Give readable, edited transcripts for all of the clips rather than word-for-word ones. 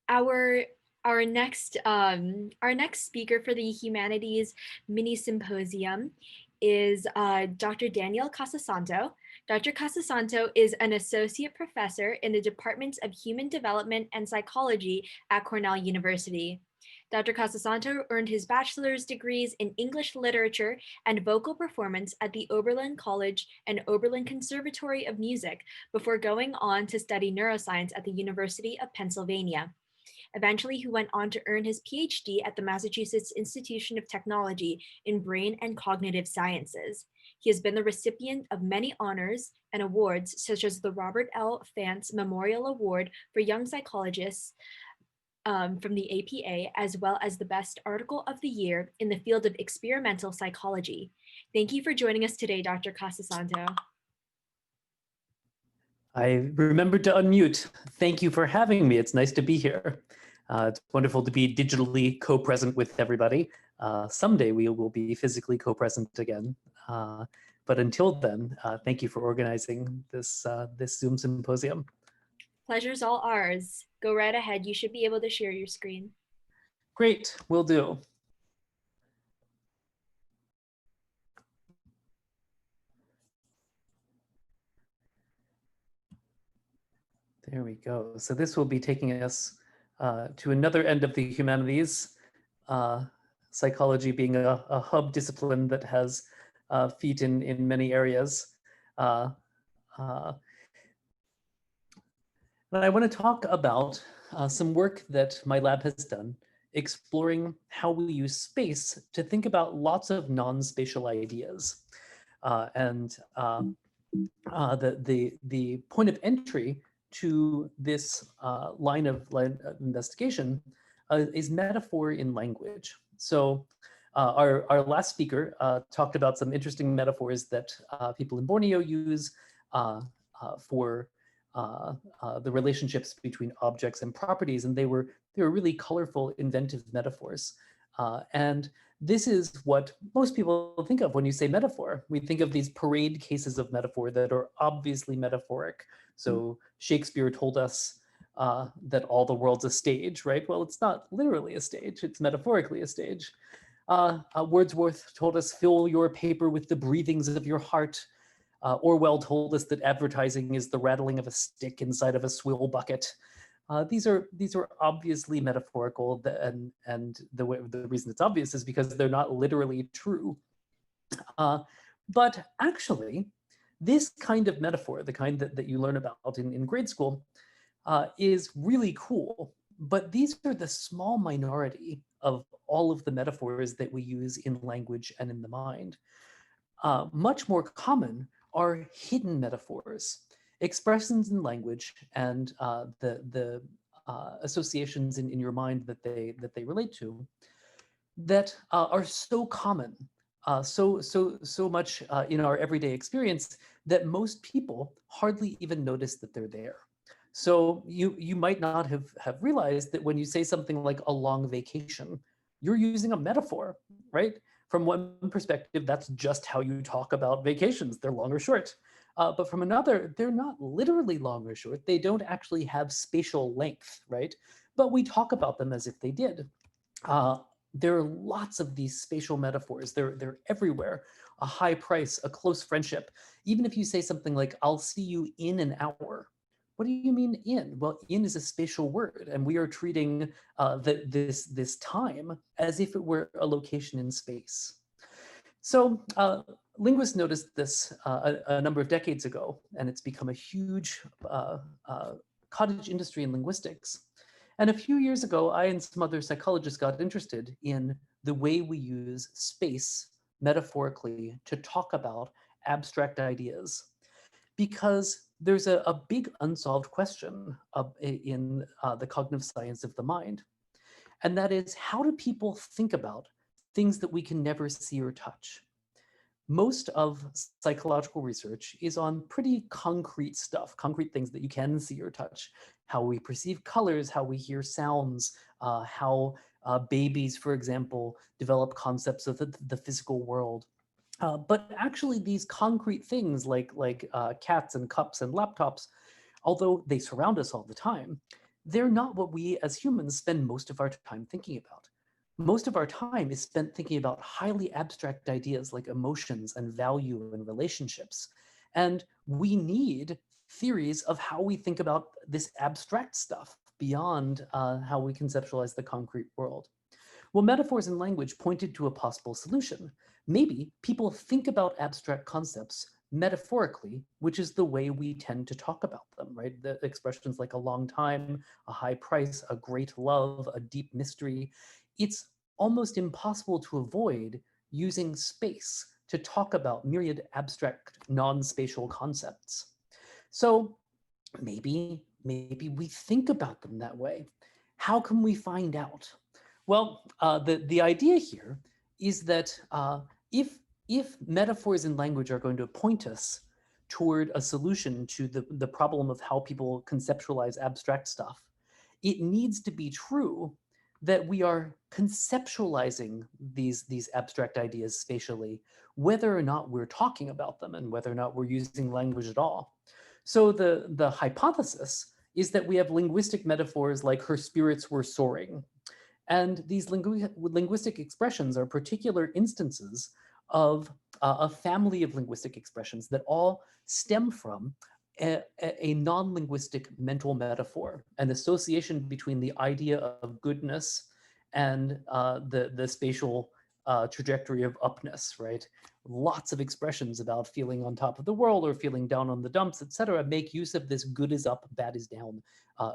Our our next speaker for the Humanities Minisymposium is Dr. Daniel Casasanto. Dr. Casasanto is an associate professor in the Department of Human Development and Psychology at Cornell University. Dr. Casasanto earned his bachelor's degrees in English literature and vocal performance at the Oberlin College and Oberlin Conservatory of Music before going on to study neuroscience at the University of Pennsylvania. Eventually, he went on to earn his PhD at the Massachusetts Institution of Technology in Brain and Cognitive Sciences. He has been the recipient of many honors and awards, such as the Robert L. Fantz Memorial Award for Young Psychologists from the APA, as well as the Best Article of the Year in the field of experimental psychology. Thank you for joining us today, Dr. Casasanto. I remembered to unmute. Thank you for having me. It's nice to be here. It's wonderful to be digitally co-present with everybody. Someday we will be physically co-present again. But until then, thank you for organizing this Zoom symposium. Pleasure's all ours. Go right ahead. You should be able to share your screen. Great, will do. There we go. So this will be taking us to another end of the humanities, psychology being a hub discipline that has feet in many areas. And I want to talk about some work that my lab has done, exploring how we use space to think about lots of non-spatial ideas. The point of entry to this line of investigation is metaphor in language. So our last speaker talked about some interesting metaphors that people in Borneo use for the relationships between objects and properties, and they were really colorful, inventive metaphors. And this is what most people think of when you say metaphor. We think of these parade cases of metaphor that are obviously metaphoric. So Shakespeare told us that all the world's a stage, right? Well, it's not literally a stage, it's metaphorically a stage. Wordsworth told us, fill your paper with the breathings of your heart. Orwell told us that advertising is the rattling of a stick inside of a swill bucket. These are obviously metaphorical, and the reason it's obvious is because they're not literally true. But actually, this kind of metaphor, the kind that you learn about in grade school, is really cool. But these are the small minority of all of the metaphors that we use in language and in the mind. Much more common are hidden metaphors, expressions in language and the associations in your mind that they relate to, that are so common, so much in our everyday experience that most people hardly even notice that they're there. So you might not have realized that when you say something like a long vacation, you're using a metaphor, right? From one perspective, that's just how you talk about vacations. They're long or short. But from another, they're not literally long or short. They don't actually have spatial length, right? But we talk about them as if they did. There are lots of these spatial metaphors. They're everywhere. A high price, a close friendship. Even if you say something like, I'll see you in an hour. What do you mean in? Well, in is a spatial word, and we are treating this time as if it were a location in space. So linguists noticed this a number of decades ago, and it's become a huge cottage industry in linguistics. And a few years ago, I and some other psychologists got interested in the way we use space metaphorically to talk about abstract ideas, because there's a big unsolved question in the cognitive science of the mind. And that is, how do people think about things that we can never see or touch? Most of psychological research is on pretty concrete stuff, concrete things that you can see or touch. How we perceive colors, how we hear sounds, how babies, for example, develop concepts of the physical world. But actually these concrete things like cats and cups and laptops, although they surround us all the time, they're not what we as humans spend most of our time thinking about. Most of our time is spent thinking about highly abstract ideas like emotions and value and relationships. And we need theories of how we think about this abstract stuff beyond how we conceptualize the concrete world. Well, metaphors and language pointed to a possible solution. Maybe people think about abstract concepts metaphorically, which is the way we tend to talk about them, right? The expressions like a long time, a high price, a great love, a deep mystery. It's almost impossible to avoid using space to talk about myriad abstract non-spatial concepts. So maybe we think about them that way. How can we find out? Well, the idea here is that if metaphors in language are going to point us toward a solution to the problem of how people conceptualize abstract stuff, it needs to be true that we are conceptualizing these abstract ideas spatially, whether or not we're talking about them and whether or not we're using language at all. So the hypothesis is that we have linguistic metaphors like her spirits were soaring. And these linguistic expressions are particular instances of a family of linguistic expressions that all stem from a non-linguistic mental metaphor, an association between the idea of goodness and the spatial trajectory of upness, right? Lots of expressions about feeling on top of the world or feeling down on the dumps, etc., make use of this good is up, bad is down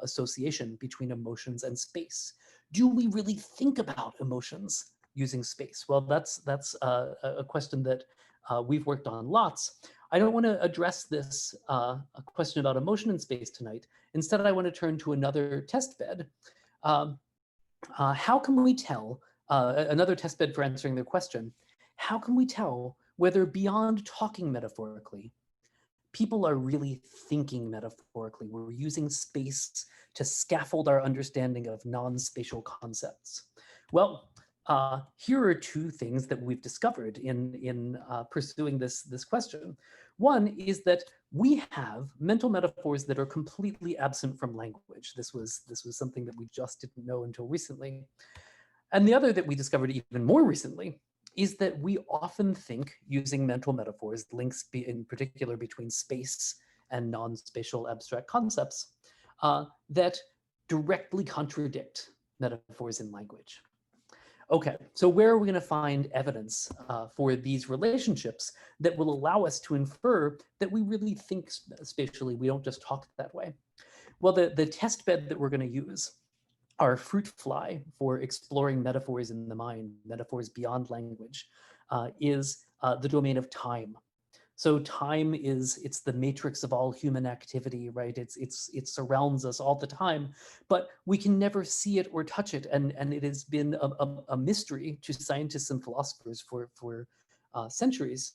association between emotions and space. Do we really think about emotions using space? Well, that's a question that we've worked on lots. I don't want to address this a question about emotion in space tonight. Instead, I want to turn to another test bed. How can we tell, another test bed for answering their question, how can we tell whether beyond talking metaphorically, people are really thinking metaphorically? We're using space to scaffold our understanding of non-spatial concepts. Well, here are two things that we've discovered in pursuing this question. One is that we have mental metaphors that are completely absent from language. This was something that we just didn't know until recently. And the other that we discovered even more recently is that we often think using mental metaphors, links in particular between space and non-spatial abstract concepts, that directly contradict metaphors in language. Okay, so where are we going to find evidence for these relationships that will allow us to infer that we really think spatially, we don't just talk that way? Well, the test bed that we're going to use, our fruit fly for exploring metaphors in the mind, metaphors beyond language, is the domain of time. So time it's the matrix of all human activity, right? It surrounds us all the time, but we can never see it or touch it, and it has been a mystery to scientists and philosophers for centuries.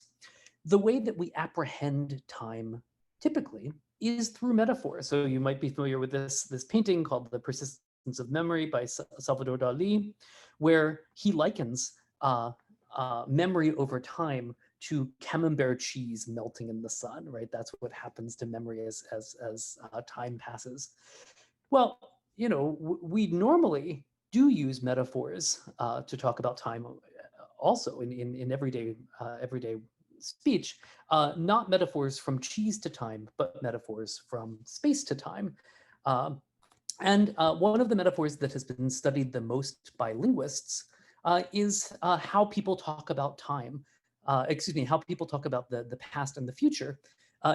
The way that we apprehend time typically is through metaphor. So you might be familiar with this painting called The Persistence of Memory by Salvador Dali, where he likens memory over time to camembert cheese melting in the sun, right? That's what happens to memory as time passes. Well, you know, we normally do use metaphors to talk about time also in everyday speech, not metaphors from cheese to time, but metaphors from space to time. And one of the metaphors that has been studied the most by linguists is how people talk about time. How people talk about the past and the future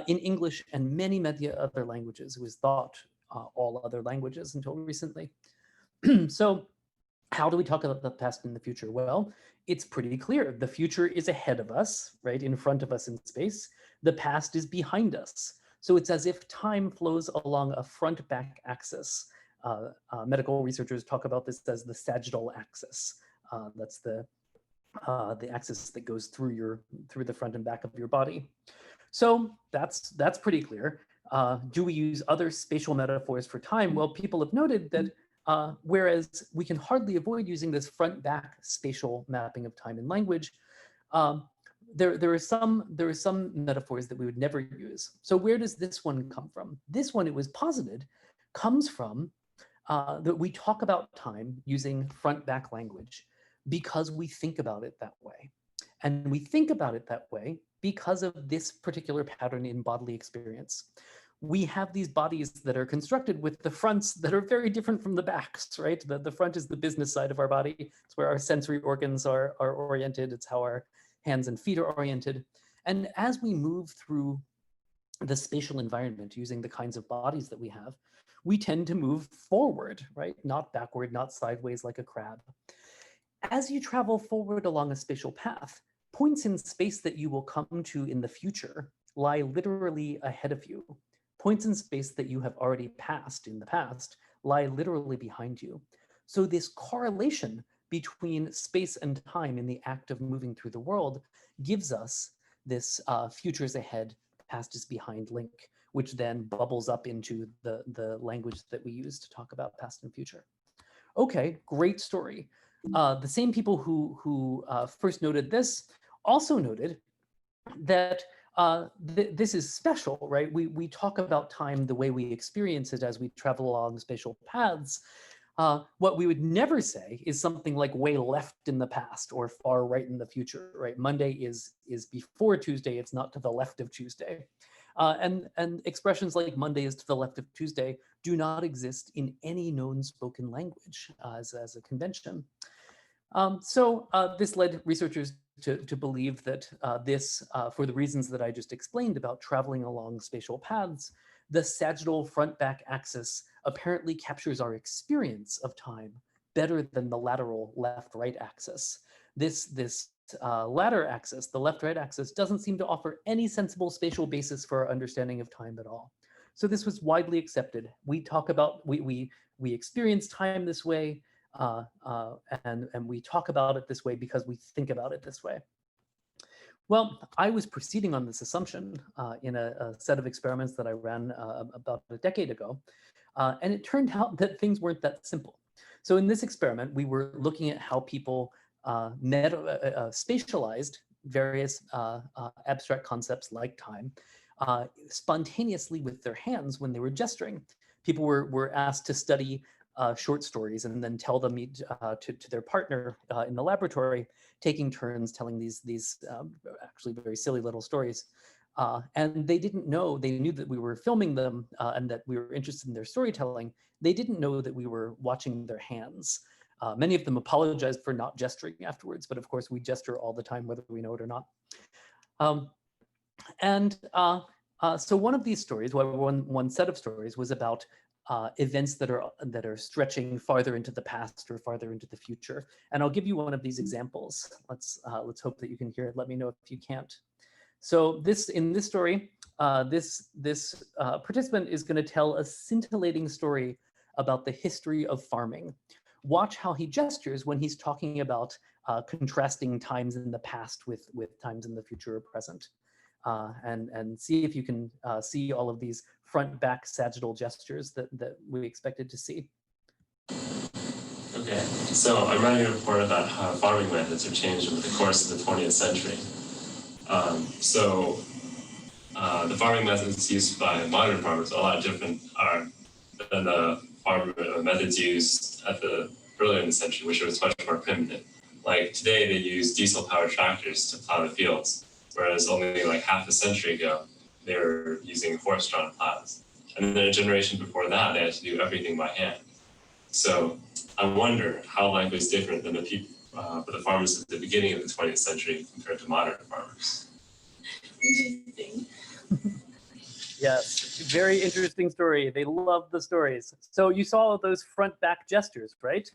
in English and many other languages. It was thought all other languages until recently. So how do we talk about the past and the future? Well, it's pretty clear. The future is ahead of us, right, in front of us in space. The past is behind us. So it's as if time flows along a front-back axis. Medical researchers talk about this as the sagittal axis. That's the axis that goes through the front and back of your body. So that's pretty clear. Do we use other spatial metaphors for time? Well, people have noted that whereas we can hardly avoid using this front-back spatial mapping of time in language, there are some metaphors that we would never use. So where does this one come from? This one, it was posited, comes from that we talk about time using front-back language because we think about it that way. And we think about it that way because of this particular pattern in bodily experience. We have these bodies that are constructed with the fronts that are very different from the backs, right? The front is the business side of our body. It's where our sensory organs are oriented. It's how our hands and feet are oriented. And as we move through the spatial environment using the kinds of bodies that we have, we tend to move forward, right? Not backward, not sideways like a crab. As you travel forward along a spatial path, points in space that you will come to in the future lie literally ahead of you. Points in space that you have already passed in the past lie literally behind you. So this correlation between space and time in the act of moving through the world gives us this futures ahead, past is behind link, which then bubbles up into the language that we use to talk about past and future. Okay, great story. The same people who first noted this also noted that this is special, right? We talk about time the way we experience it as we travel along spatial paths. What we would never say is something like way left in the past or far right in the future, right? Monday is before Tuesday, it's not to the left of Tuesday. And expressions like Monday is to the left of Tuesday do not exist in any known spoken language as a convention. So this led researchers to believe that for the reasons that I just explained about traveling along spatial paths, the sagittal front-back axis apparently captures our experience of time better than the lateral left-right axis. This latter axis, the left-right axis, doesn't seem to offer any sensible spatial basis for our understanding of time at all. So this was widely accepted. We talk about, we experience time this way, and we talk about it this way because we think about it this way. Well, I was proceeding on this assumption in a set of experiments that I ran about a decade ago, and it turned out that things weren't that simple. So in this experiment, we were looking at how people spatialized various abstract concepts like time spontaneously with their hands when they were gesturing. People were asked to study short stories and then tell them to their partner in the laboratory, taking turns telling these actually very silly little stories. And they didn't know, they knew that we were filming them and that we were interested in their storytelling. They didn't know that we were watching their hands. Many of them apologized for not gesturing afterwards, but of course we gesture all the time, whether we know it or not. So one of these stories, one set of stories was about events that are stretching farther into the past or farther into the future. And I'll give you one of these examples. Let's hope that you can hear it. Let me know if you can't. So in this story, this participant is going to tell a scintillating story about the history of farming. Watch how he gestures when he's talking about contrasting times in the past with times in the future or present. And see if you can see all of these front-back sagittal gestures that we expected to see. Okay, so I'm writing a report about how farming methods have changed over the course of the 20th century. The farming methods used by modern farmers are a lot different than the farm methods used earlier in the century, which was much more primitive. Like today, they use diesel-powered tractors to plow the fields, whereas only like half a century ago, they were using horse-drawn plows. And then a generation before that, they had to do everything by hand. So I wonder how language is different than the farmers at the beginning of the 20th century compared to modern farmers. Interesting. Yes, very interesting story. They love the stories. So you saw those front-back gestures, right?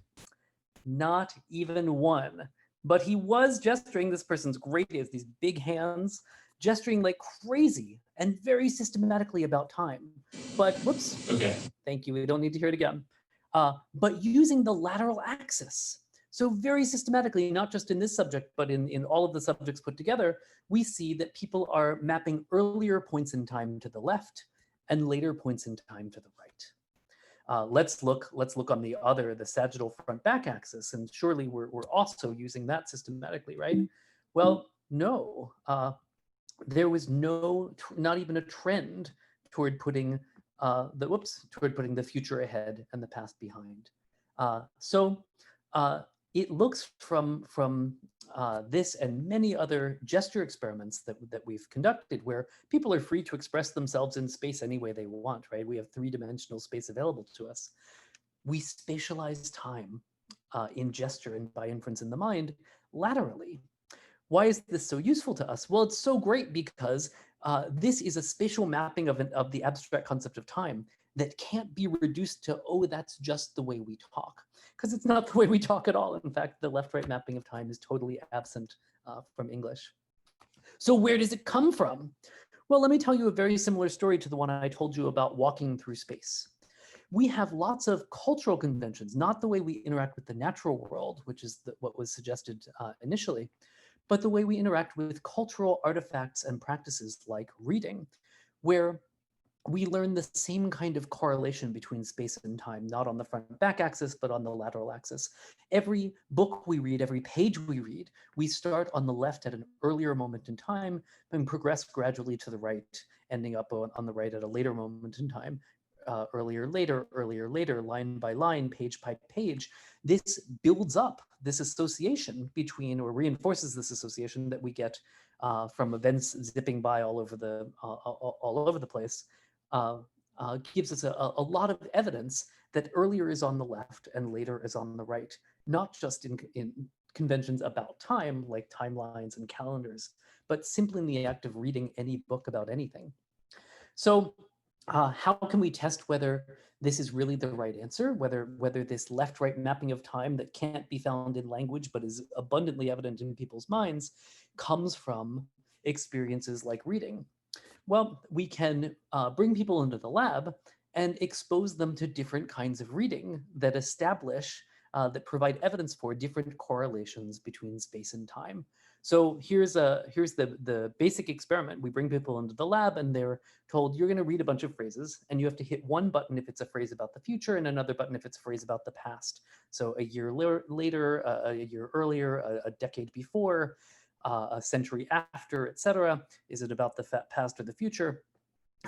Not even one. But he was gesturing, this person's great, he has these big hands, gesturing like crazy and very systematically about time. But, whoops, okay. Thank you, we don't need to hear it again. But using the lateral axis. So very systematically, not just in this subject, but in all of the subjects put together, we see that people are mapping earlier points in time to the left and later points in time to the right. Let's look on the sagittal front-back axis, and surely we're also using that systematically, right? Well, no, there was not even a trend toward putting toward putting the future ahead and the past behind. So it looks from this and many other gesture experiments that we've conducted, where people are free to express themselves in space any way they want, right? We have three-dimensional space available to us. We spatialize time in gesture and by inference in the mind laterally. Why is this so useful to us? Well, it's so great because this is a spatial mapping of the abstract concept of time that can't be reduced to, oh, that's just the way we talk, because it's not the way we talk at all. In fact, the left-right mapping of time is totally absent from English. So where does it come from? Well, let me tell you a very similar story to the one I told you about walking through space. We have lots of cultural conventions, not the way we interact with the natural world, which is what was suggested initially, but the way we interact with cultural artifacts and practices like reading, where we learn the same kind of correlation between space and time, not on the front and back axis, but on the lateral axis. Every book we read, every page we read, we start on the left at an earlier moment in time and progress gradually to the right, ending up on the right at a later moment in time. Earlier, later, line by line, page by page. This builds up this association between, or reinforces this association that we get from events zipping by all over the place. Gives us a lot of evidence that earlier is on the left and later is on the right, not just in conventions about time, like timelines and calendars, but simply in the act of reading any book about anything. So how can we test whether this is really the right answer, whether this left-right mapping of time that can't be found in language but is abundantly evident in people's minds comes from experiences like reading? Well, we can bring people into the lab and expose them to different kinds of reading that establish, that provide evidence for different correlations between space and time. So here's the basic experiment. We bring people into the lab and they're told, you're going to read a bunch of phrases and you have to hit one button if it's a phrase about the future and another button if it's a phrase about the past. So a year later, a year earlier, a decade before, a century after, etc. Is it about the past or the future?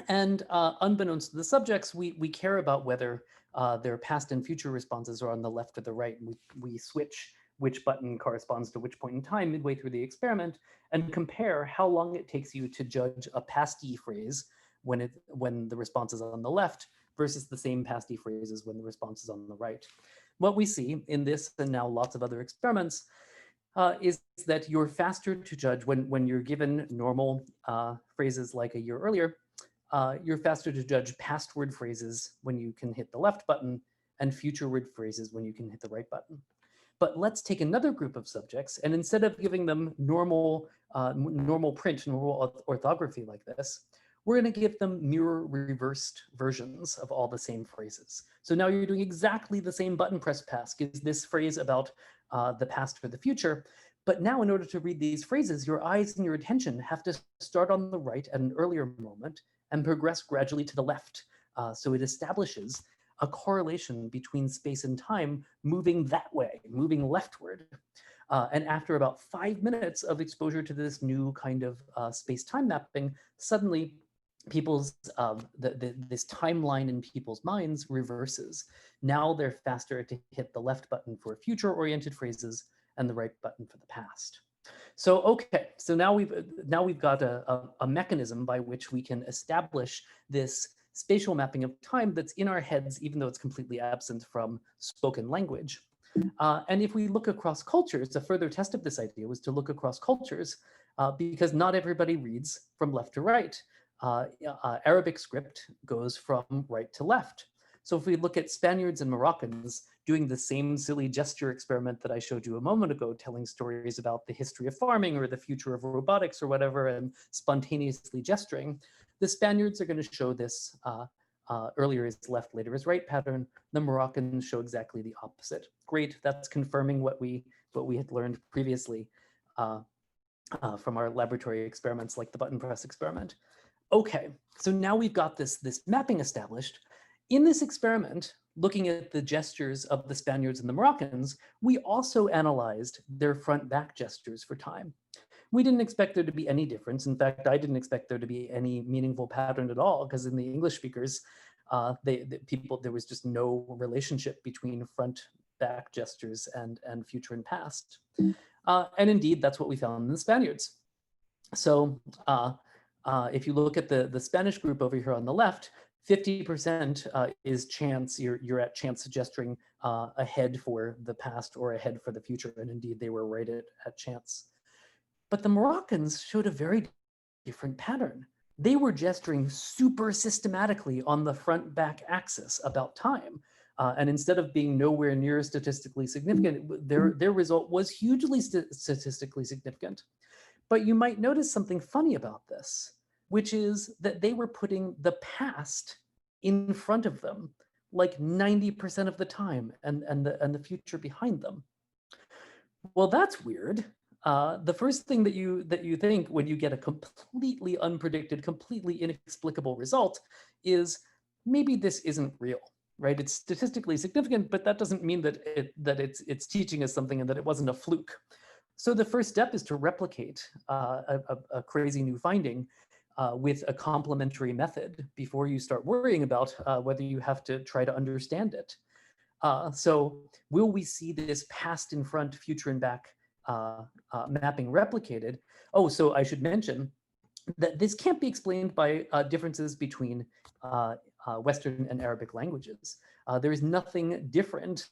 And unbeknownst to the subjects, we care about whether their past and future responses are on the left or the right. We switch which button corresponds to which point in time midway through the experiment and compare how long it takes you to judge a pastee phrase when the response is on the left versus the same pastee phrases when the response is on the right. What we see in this and now lots of other experiments is that you're faster to judge when you're given normal phrases like a year earlier. You're faster to judge past word phrases when you can hit the left button and future word phrases when you can hit the right button. But let's take another group of subjects, and instead of giving them normal print, normal orthography like this, we're going to give them mirror reversed versions of all the same phrases. So now you're doing exactly the same button press task. Is this phrase about the past or the future? But now in order to read these phrases, your eyes and your attention have to start on the right at an earlier moment and progress gradually to the left. So it establishes a correlation between space and time moving that way, moving leftward. And after about 5 minutes of exposure to this new kind of space-time mapping, suddenly people's this timeline in people's minds reverses. Now they're faster to hit the left button for future-oriented phrases and the right button for the past. So okay, so now we've got a mechanism by which we can establish this spatial mapping of time that's in our heads, even though it's completely absent from spoken language. And if we look across cultures, a further test of this idea was to look across cultures, because not everybody reads from left to right. Arabic script goes from right to left. So if we look at Spaniards and Moroccans doing the same silly gesture experiment that I showed you a moment ago, telling stories about the history of farming or the future of robotics or whatever, and spontaneously gesturing, the Spaniards are going to show this earlier is left, later is right pattern. The Moroccans show exactly the opposite. Great, that's confirming what we had learned previously from our laboratory experiments like the button press experiment. Okay, so now we've got this mapping established. In this experiment, looking at the gestures of the Spaniards and the Moroccans, we also analyzed their front-back gestures for time. We didn't expect there to be any difference. In fact, I didn't expect there to be any meaningful pattern at all, because in the English speakers, there was just no relationship between front, back gestures and future and past. And indeed, that's what we found in the Spaniards. So if you look at the Spanish group over here on the left, 50% is chance. You're at chance gesturing ahead for the past or ahead for the future. And indeed, they were right at chance. But the Moroccans showed a very different pattern. They were gesturing super systematically on the front-back axis about time. And instead of being nowhere near statistically significant, their result was hugely statistically significant. But you might notice something funny about this, which is that they were putting the past in front of them like 90% of the time and the future behind them. Well, that's weird. The first thing that you think when you get a completely unpredicted, completely inexplicable result is maybe this isn't real, right? It's statistically significant, but that doesn't mean that it's teaching us something and that it wasn't a fluke. So the first step is to replicate a crazy new finding with a complementary method before you start worrying about whether you have to try to understand it. So will we see this past in front, future and back mapping replicated? Oh, so I should mention that this can't be explained by differences between Western and Arabic languages. There is nothing different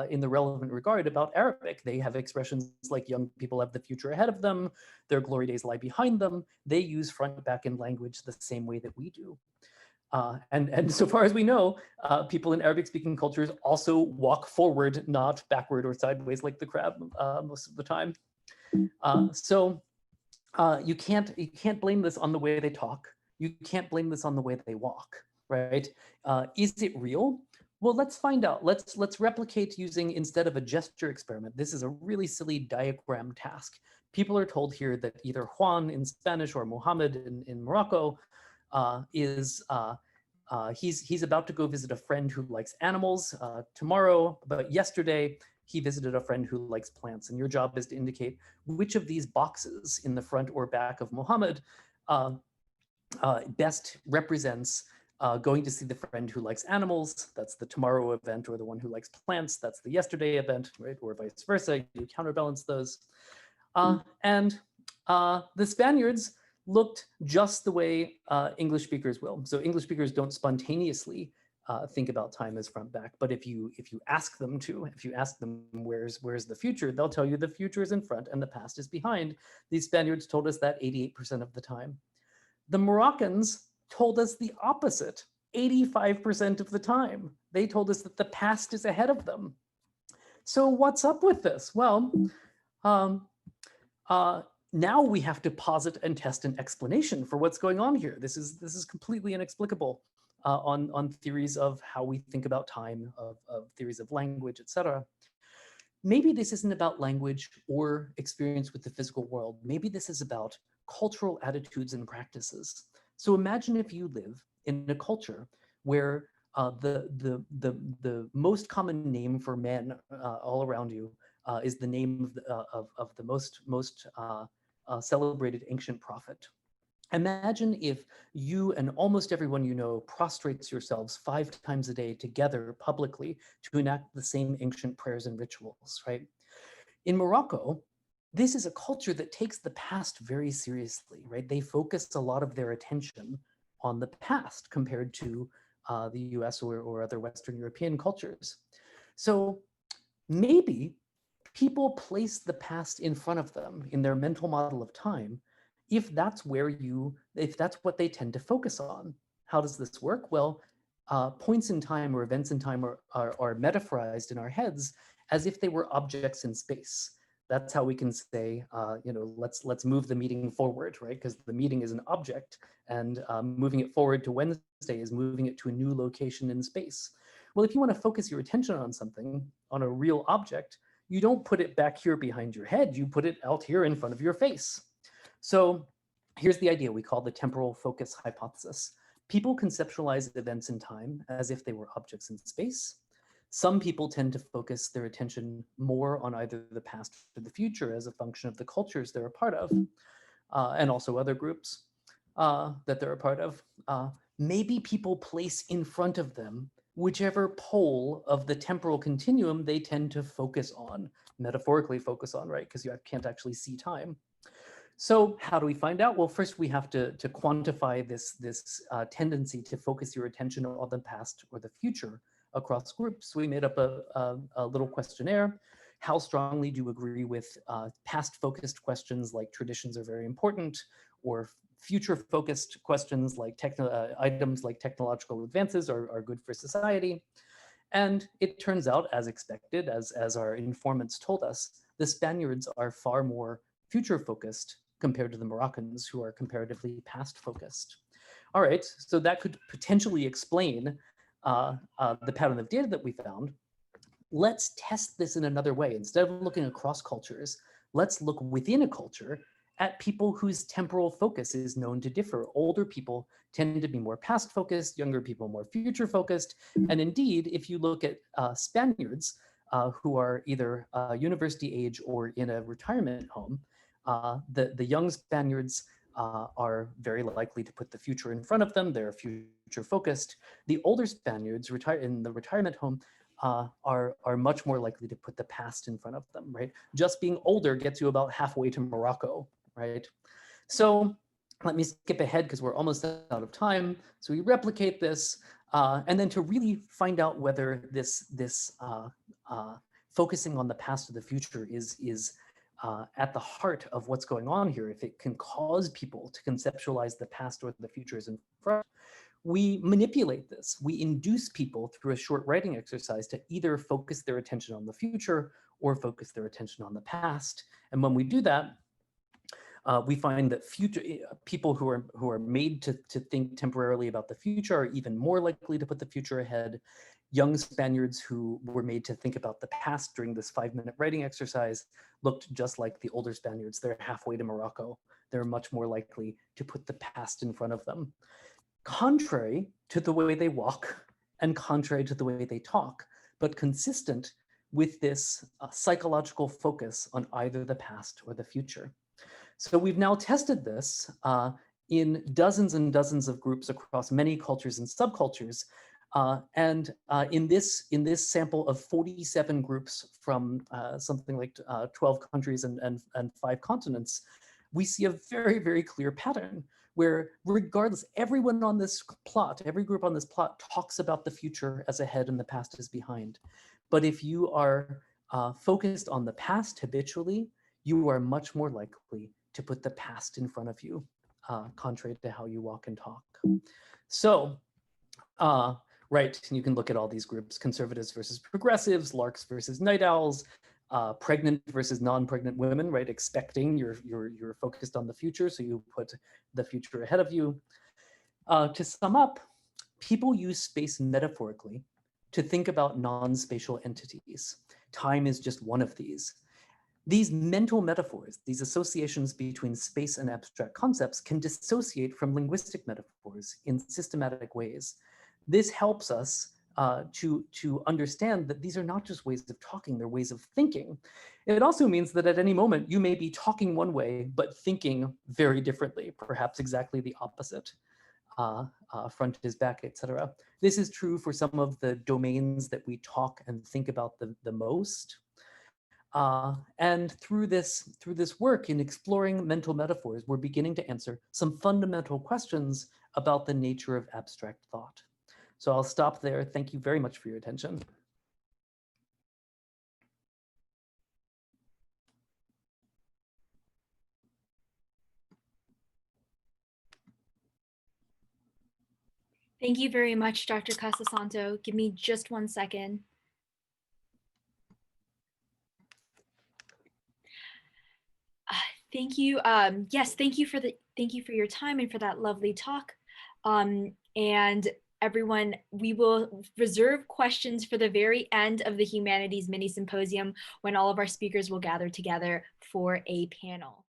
in the relevant regard about Arabic. They have expressions like young people have the future ahead of them, their glory days lie behind them. They use front, back, and language the same way that we do. And so far as we know, people in Arabic-speaking cultures also walk forward, not backward or sideways like the crab most of the time. So you can't blame this on the way they talk. You can't blame this on the way they walk, right? Is it real? Well, let's find out. Let's replicate using, instead of a gesture experiment. This is a really silly diagram task. People are told here that either Juan in Spanish or Mohammed in Morocco he's about to go visit a friend who likes animals tomorrow, but yesterday he visited a friend who likes plants. And your job is to indicate which of these boxes in the front or back of Mohammed best represents going to see the friend who likes animals. That's the tomorrow event, or the one who likes plants. That's the yesterday event, right? Or vice versa. You counterbalance those. And the Spaniards looked just the way English speakers will. So English speakers don't spontaneously think about time as front back, but if you ask them to, if you ask them where's the future, they'll tell you the future is in front and the past is behind. These Spaniards told us that 88% of the time. The Moroccans told us the opposite, 85% of the time. They told us that the past is ahead of them. So what's up with this? Well, now we have to posit and test an explanation for what's going on here. This is completely inexplicable on theories of how we think about time, of theories of language, etc. Maybe this isn't about language or experience with the physical world. Maybe this is about cultural attitudes and practices. So imagine if you live in a culture where the most common name for men all around you is the name of the most celebrated ancient prophet. Imagine if you and almost everyone you know prostrates yourselves 5 times a day together publicly to enact the same ancient prayers and rituals, right? In Morocco, this is a culture that takes the past very seriously, right? They focus a lot of their attention on the past compared to the US or other Western European cultures. So maybe people place the past in front of them in their mental model of time if that's what they tend to focus on. How does this work? Well, points in time or events in time are metaphorized in our heads as if they were objects in space. That's how we can say, let's move the meeting forward, right? Because the meeting is an object, and moving it forward to Wednesday is moving it to a new location in space. Well, if you want to focus your attention on something, on a real object, you don't put it back here behind your head, you put it out here in front of your face. So here's the idea we call the temporal focus hypothesis. People conceptualize events in time as if they were objects in space. Some people tend to focus their attention more on either the past or the future as a function of the cultures they're a part of, and also other groups that they're a part of. maybe people place in front of them whichever pole of the temporal continuum they tend to focus on, metaphorically focus on, right? Because you can't actually see time. So how do we find out? Well, first we have to quantify this tendency to focus your attention on the past or the future across groups. We made up a little questionnaire. How strongly do you agree with past-focused questions like traditions are very important, or future-focused questions like items like technological advances are good for society? And it turns out, as expected, as our informants told us, the Spaniards are far more future-focused compared to the Moroccans, who are comparatively past-focused. All right, so that could potentially explain the pattern of data that we found. Let's test this in another way. Instead of looking across cultures, let's look within a culture at people whose temporal focus is known to differ. Older people tend to be more past focused, younger people more future focused. And indeed, if you look at Spaniards who are either university age or in a retirement home, the young Spaniards are very likely to put the future in front of them. They're future focused. The older Spaniards in the retirement home are much more likely to put the past in front of them, right? Just being older gets you about halfway to Morocco, right? So let me skip ahead because we're almost out of time. So we replicate this, and then to really find out whether this focusing on the past or the future is at the heart of what's going on here, if it can cause people to conceptualize the past or the future as in front, we manipulate this. We induce people through a short writing exercise to either focus their attention on the future or focus their attention on the past. And when we do that, we find that people who are made to think temporarily about the future are even more likely to put the future ahead. Young Spaniards who were made to think about the past during this 5-minute writing exercise looked just like the older Spaniards. They're halfway to Morocco. They're much more likely to put the past in front of them. Contrary to the way they walk and contrary to the way they talk, but consistent with this psychological focus on either the past or the future. So we've now tested this in dozens and dozens of groups across many cultures and subcultures. In this sample of 47 groups from something like 12 countries and 5 continents, we see a very, very clear pattern where regardless, everyone on this plot, every group on this plot talks about the future as ahead and the past is behind. But if you are focused on the past habitually, you are much more likely to put the past in front of you, contrary to how you walk and talk. So, right, you can look at all these groups: conservatives versus progressives, larks versus night owls, pregnant versus non-pregnant women, right? Expecting, you're focused on the future, so you put the future ahead of you. To sum up, people use space metaphorically to think about non-spatial entities. Time is just one of these. These mental metaphors, these associations between space and abstract concepts, can dissociate from linguistic metaphors in systematic ways. This helps us to understand that these are not just ways of talking, they're ways of thinking. It also means that at any moment you may be talking one way, but thinking very differently, perhaps exactly the opposite. Front is back, etc. This is true for some of the domains that we talk and think about the most. And through this work in exploring mental metaphors, we're beginning to answer some fundamental questions about the nature of abstract thought. So I'll stop there. Thank you very much for your attention. Thank you very much, Dr. Casasanto. Give me just 1 second. Thank you. Yes, thank you for your time and for that lovely talk. And everyone, we will reserve questions for the very end of the Humanities Minisymposium when all of our speakers will gather together for a panel.